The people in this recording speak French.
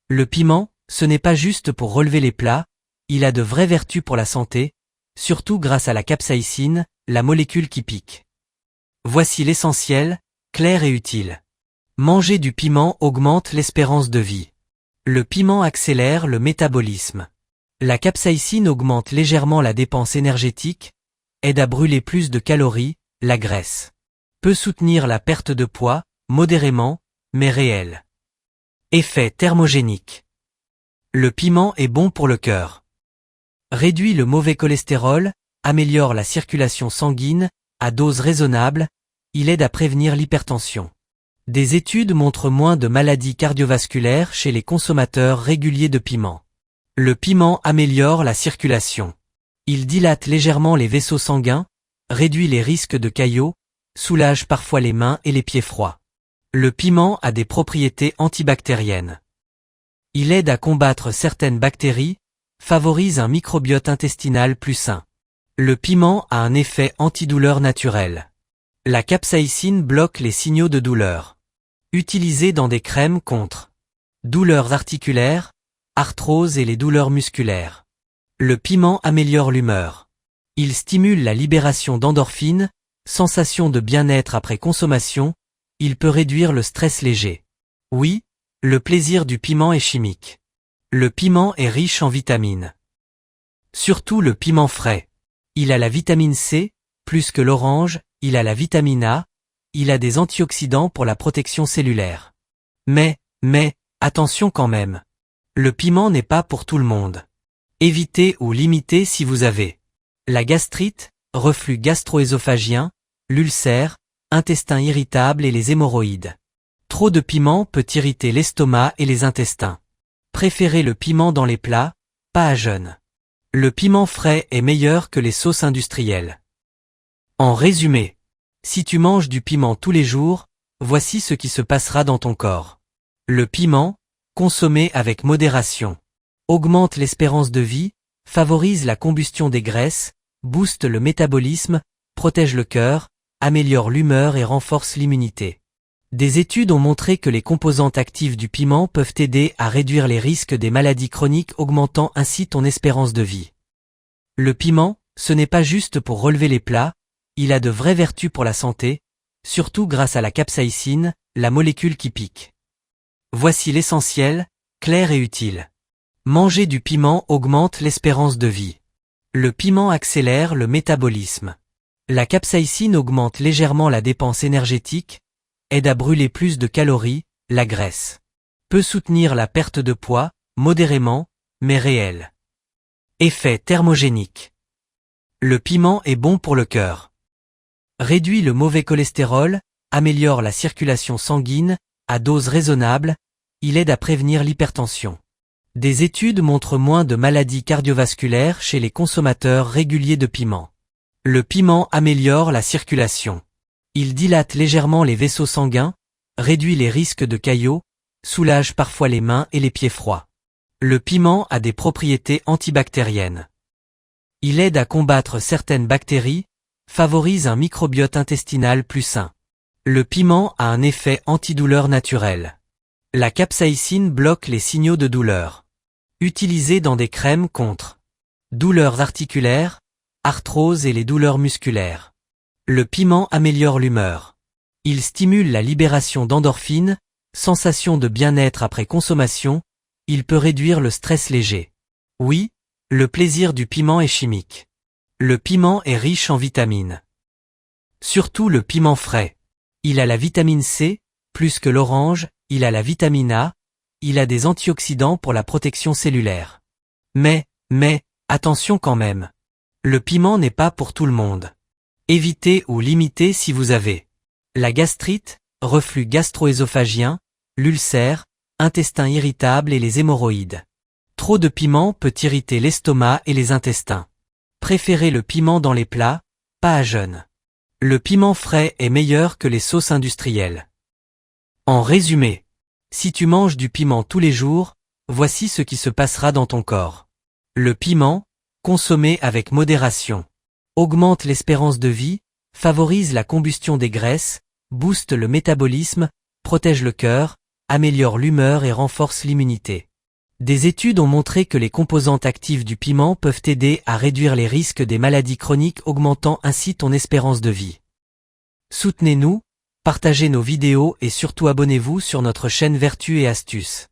Le piment, ce n'est pas juste pour relever les plats, il a de vraies vertus pour la santé, surtout grâce à la capsaïcine, la molécule qui pique. Voici l'essentiel, clair et utile. Manger du piment augmente l'espérance de vie. Le piment accélère le métabolisme. La capsaïcine augmente légèrement la dépense énergétique, aide à brûler plus de calories, la graisse. Peut soutenir la perte de poids, modérément, mais réelle. Effet thermogénique. Le piment est bon pour le cœur. Réduit le mauvais cholestérol, améliore la circulation sanguine, à dose raisonnable, il aide à prévenir l'hypertension. Des études montrent moins de maladies cardiovasculaires chez les consommateurs réguliers de piment. Le piment améliore la circulation. Il dilate légèrement les vaisseaux sanguins, réduit les risques de caillots, soulage parfois les mains et les pieds froids. Le piment a des propriétés antibactériennes. Il aide à combattre certaines bactéries, favorise un microbiote intestinal plus sain. Le piment a un effet antidouleur naturel. La capsaïcine bloque les signaux de douleur. Utilisé dans des crèmes contre douleurs articulaires, arthrose et les douleurs musculaires. Le piment améliore l'humeur. Il stimule la libération d'endorphines, sensation de bien-être après consommation, il peut réduire le stress léger. Oui, le plaisir du piment est chimique. Le piment est riche en vitamines. Surtout le piment frais. Il a la vitamine C, plus que l'orange, il a la vitamine A, il a des antioxydants pour la protection cellulaire. Mais, attention quand même. Le piment n'est pas pour tout le monde. Évitez ou limitez si vous avez la gastrite, reflux gastro-œsophagien, l'ulcère, intestin irritable et les hémorroïdes. Trop de piment peut irriter l'estomac et les intestins. Préférez le piment dans les plats, pas à jeûne. Le piment frais est meilleur que les sauces industrielles. En résumé, si tu manges du piment tous les jours, voici ce qui se passera dans ton corps. Le piment, consommé avec modération, augmente l'espérance de vie, favorise la combustion des graisses, booste le métabolisme, protège le cœur, améliore l'humeur et renforce l'immunité. Des études ont montré que les composantes actives du piment peuvent aider à réduire les risques des maladies chroniques, augmentant ainsi ton espérance de vie. Le piment, ce n'est pas juste pour relever les plats, il a de vraies vertus pour la santé, surtout grâce à la capsaïcine, la molécule qui pique. Voici l'essentiel, clair et utile. Manger du piment augmente l'espérance de vie. Le piment accélère le métabolisme. La capsaïcine augmente légèrement la dépense énergétique, aide à brûler plus de calories, la graisse. Peut soutenir la perte de poids, modérément, mais réelle. Effet thermogénique. Le piment est bon pour le cœur. Réduit le mauvais cholestérol, améliore la circulation sanguine, à dose raisonnable, il aide à prévenir l'hypertension. Des études montrent moins de maladies cardiovasculaires chez les consommateurs réguliers de piment. Le piment améliore la circulation. Il dilate légèrement les vaisseaux sanguins, réduit les risques de caillots, soulage parfois les mains et les pieds froids. Le piment a des propriétés antibactériennes. Il aide à combattre certaines bactéries, favorise un microbiote intestinal plus sain. Le piment a un effet antidouleur naturel. La capsaïcine bloque les signaux de douleur. Utilisé dans des crèmes contre douleurs articulaires, arthrose et les douleurs musculaires. Le piment améliore l'humeur. Il stimule la libération d'endorphines, sensation de bien-être après consommation, il peut réduire le stress léger. Oui, le plaisir du piment est chimique. Le piment est riche en vitamines. Surtout le piment frais. Il a la vitamine C, plus que l'orange, il a la vitamine A, il a des antioxydants pour la protection cellulaire. Mais, attention quand même. Le piment n'est pas pour tout le monde. Évitez ou limitez si vous avez la gastrite, reflux gastro-œsophagien, l'ulcère, intestin irritable et les hémorroïdes. Trop de piment peut irriter l'estomac et les intestins. Préférez le piment dans les plats, pas à jeûne. Le piment frais est meilleur que les sauces industrielles. En résumé, si tu manges du piment tous les jours, voici ce qui se passera dans ton corps. Le piment, consommé avec modération, augmente l'espérance de vie, favorise la combustion des graisses, booste le métabolisme, protège le cœur, améliore l'humeur et renforce l'immunité. Des études ont montré que les composantes actives du piment peuvent aider à réduire les risques des maladies chroniques, augmentant ainsi ton espérance de vie. Soutenez-nous, partagez nos vidéos et surtout abonnez-vous sur notre chaîne Vertus et Astuces.